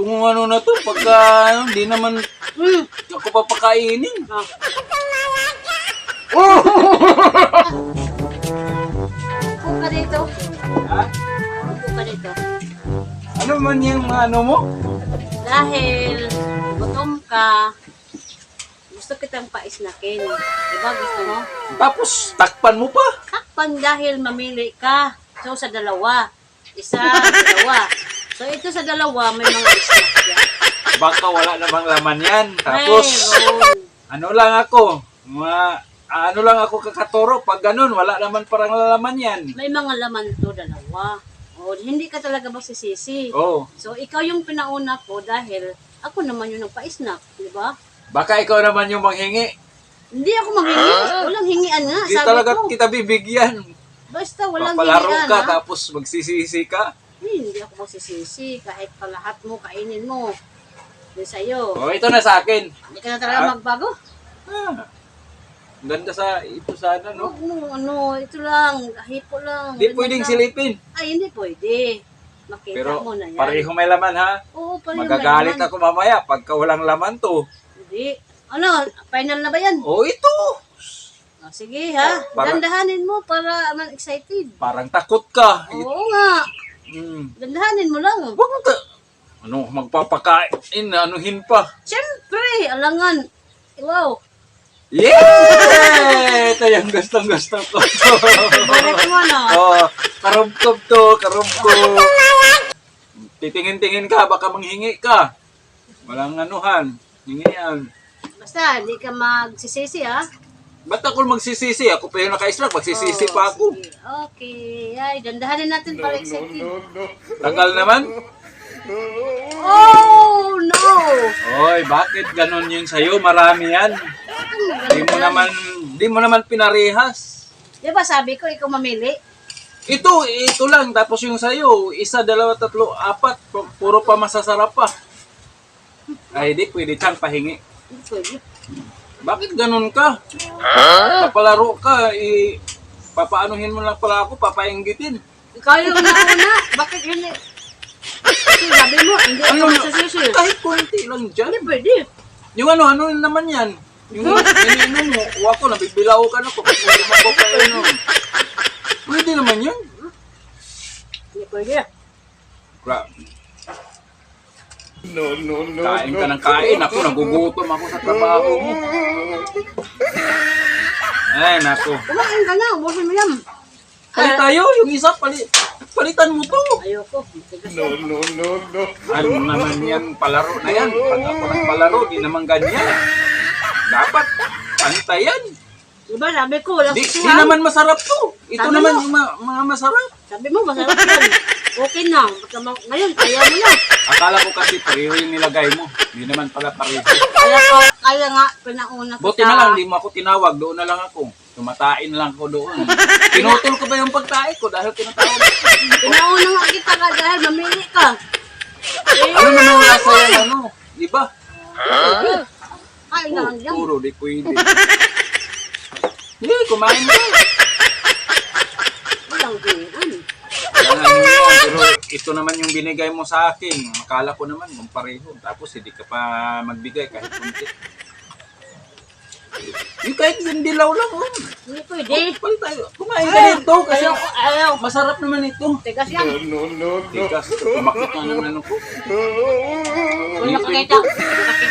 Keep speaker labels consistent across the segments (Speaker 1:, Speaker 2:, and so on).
Speaker 1: Itong ano na to, pagka hindi naman ako papakainin.
Speaker 2: Upo ka dito.
Speaker 1: Ha?
Speaker 2: Upo ka dito.
Speaker 1: Ano man yung ano mo?
Speaker 2: Dahil gutom ka, gusto kitang paisnakin. Diba gusto mo?
Speaker 1: Tapos takpan mo pa.
Speaker 2: Takpan dahil mamili ka. So sa dalawa. Isa, dalawa. So ito sa dalawa, may mga snack yan.
Speaker 1: Baka wala namang laman yan. Tapos,
Speaker 2: Mayroon.
Speaker 1: ano lang ako, ano lang ako kakatoro. Pag ganun, wala naman parang laman yan.
Speaker 2: May mga laman to, dalawa. O, hindi ka talaga magsisisi.
Speaker 1: Oh,
Speaker 2: So ikaw yung pinauna ko dahil ako naman yung nagpa-snack, di ba?
Speaker 1: baka ikaw naman yung manghingi.
Speaker 2: Hindi ako manghingi. Walang hingian nga.
Speaker 1: Hindi
Speaker 2: Sabi
Speaker 1: talaga
Speaker 2: ko,
Speaker 1: kita bibigyan.
Speaker 2: basta walang
Speaker 1: Papalaro
Speaker 2: hingian.
Speaker 1: ka,
Speaker 2: ha?
Speaker 1: tapos magsisisi ka.
Speaker 2: Hindi ako magsisisi. Kahit pa lahat mo, kainin mo. Hindi sa'yo.
Speaker 1: Oh, ito na sa akin.
Speaker 2: Hindi ka na talaga magbago.
Speaker 1: Ah, ang ganda sa ito sana, no?
Speaker 2: Huwag mo, ito lang. Hipo lang.
Speaker 1: Hindi
Speaker 2: ganyan
Speaker 1: pwedeng
Speaker 2: lang.
Speaker 1: silipin.
Speaker 2: Ay, hindi pwede. Makita
Speaker 1: Pero
Speaker 2: mo na yan.
Speaker 1: pareho may laman, ha?
Speaker 2: Oo, pareho
Speaker 1: Magagalit
Speaker 2: may laman.
Speaker 1: ako mamaya pagka walang laman to.
Speaker 2: Hindi. Ano, final na ba yan?
Speaker 1: Oh, ito!
Speaker 2: Ah, sige ha.
Speaker 1: Para-
Speaker 2: Dandahanin mo para man excited.
Speaker 1: Parang takot ka.
Speaker 2: Oo nga.
Speaker 1: Hmm.
Speaker 2: Dandahanin mo lang.
Speaker 1: Huwag mo ano, magpapakain, anuhin pa.
Speaker 2: Siyempre, alangan. Wow.
Speaker 1: Yeah! Ito yung gustong-gusto ko.
Speaker 2: Balik mo no.
Speaker 1: Oh, karumkob to, karumkob. Titingin-tingin ka, baka manghingi ka. Walang anuhan, hingian.
Speaker 2: Basta, hindi ka magsisisi ha.
Speaker 1: Ba't ako magsisisi? Ako pa yung naka-extract, magsisisi pa ako.
Speaker 2: Sige. Okay. Ay, dandahanin natin para excited.
Speaker 1: Tagal naman.
Speaker 2: Oh, no!
Speaker 1: Oy, bakit ganon yun sa'yo? Marami yan. Di mo naman pinarehas.
Speaker 2: Di ba sabi ko, ikaw mamili?
Speaker 1: Ito lang. Tapos yung sa'yo, isa, dalawa, tatlo, apat. Puro pa masasarap pa. Ay, di pwede siyang pahingi.
Speaker 2: Hindi pwede.
Speaker 1: Bakit ganon ka? Papalaro ka, papaanuhin mo lang pala ako, papainggitin.
Speaker 2: Ikaw yung nauna. Bakit hindi? Kasi sabi mo, hindi ako magsisisi.
Speaker 1: Kahit konti lang dyan.
Speaker 2: Hindi pwede.
Speaker 1: Yung ano naman yan? Yung iniinom mo, o ako, nabibilao ka na ko. Pag lumako ka pwede naman yan.
Speaker 2: Hindi pwede.
Speaker 1: Kain ka ng kain. Ako, nagugutom ako sa trabaho mo. Ay, nako.
Speaker 2: Kumain ka na, ubusin mo yan.
Speaker 1: Palit tayo, yung isa, palitan mo to.
Speaker 2: Ayoko. Tigas
Speaker 3: No,
Speaker 2: yan.
Speaker 3: no, no, no.
Speaker 1: Ano naman yan, palaro na yan. Pag ako nagpalaro, di naman ganyan. Dapat, pantayan.
Speaker 2: Diba, sabi ko, walang
Speaker 1: Di
Speaker 2: sisihan.
Speaker 1: naman masarap to. Ito
Speaker 2: Sabi
Speaker 1: naman
Speaker 2: mo.
Speaker 1: yung mga masarap.
Speaker 2: Sabi mo, masarap yan. Okay na. Ngayon, kaya mo na.
Speaker 1: Akala ko kasi pareho yung nilagay mo. Hindi naman pala pareho.
Speaker 2: Kaya nga, pinauna kita.
Speaker 1: Buti na lang, di mo ako tinawag. Doon na lang ako. Tumatain lang ko doon. Pinutol ko ba yung pagtae ko dahil tinatawag ko?
Speaker 2: Pinauna nga kita ka dahil mamili ka.
Speaker 1: Ano naman wala sa'yo, ano? Di ba?
Speaker 2: Kain na lang dyan.
Speaker 1: Puro, di pwede. Hindi, kumain mo.
Speaker 2: Walang ganyan.
Speaker 1: Yan, pero ito naman yung binigay mo sa akin. Akala ko naman kung pareho. Tapos hindi ka pa magbigay kahit kunti. Yung kahit yung dilaw lang, oh.
Speaker 2: Hindi pwede.
Speaker 1: Pali tayo. Kumain ka nito kasi
Speaker 2: Ayaw.
Speaker 1: masarap naman ito.
Speaker 2: Tigas yan.
Speaker 3: No, no, no.
Speaker 1: Tigas, tumakit na ng ano ko.
Speaker 2: Kung nakakita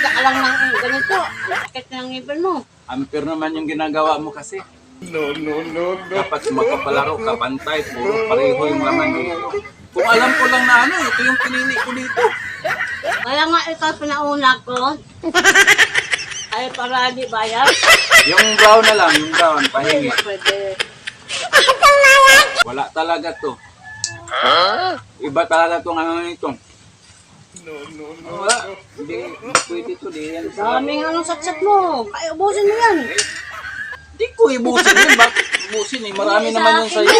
Speaker 2: ka lang ng ganito, nakakit na ng ngipin mo.
Speaker 1: Ampere naman yung ginagawa mo kasi.
Speaker 3: No, no, no, no.
Speaker 1: Dapat magpapalaro ka, pantay, puro pareho yung laman dito. Kung alam ko lang na ano, ito yung pinili ko dito.
Speaker 2: Kaya nga ikaw pinauna ko. Ay, para di bayad.
Speaker 1: Yung brown na lang, yung brown, pahingi.
Speaker 2: Pwede.
Speaker 1: Wala talaga to. Iba talaga tong ano nito.
Speaker 3: No, no, no.
Speaker 1: Wala, hindi pwede to, di yan.
Speaker 2: Daming anong satsat mo. Kaya ubusin mo yan.
Speaker 1: Di ko ibusin yun, bakit ibusin eh? Marami naman yan sa'yo.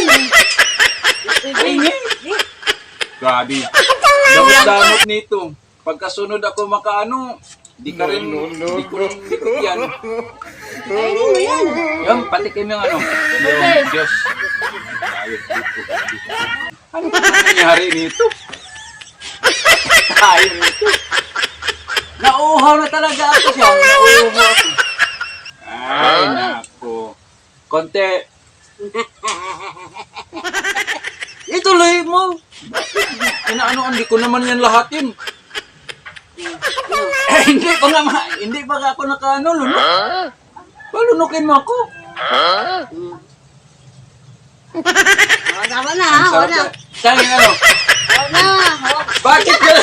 Speaker 2: Pwede.
Speaker 1: Grabe. Damot-damot nito. Pagkasunod ako makaano, di ka rin, di ko rin dikit yan.
Speaker 2: Kainin mo yan.
Speaker 1: Yung, patikim yung ano. Yung Diyos. Ayos dito. Ano ba nangyari nito? tayo nito. Nauuhaw na talaga ako siya. Nauuhaw ako. Ay, nako. Konti. Ituloy mo. Inaano, hindi ko naman yan lahat yun. Eh, hindi pa nga ako nakaano, lunok. Palunukin mo ako.
Speaker 2: Tama na, ha?
Speaker 1: Sarap
Speaker 2: Wala.
Speaker 1: na. Saan yung ano?
Speaker 2: Wala.
Speaker 1: Bakit ka?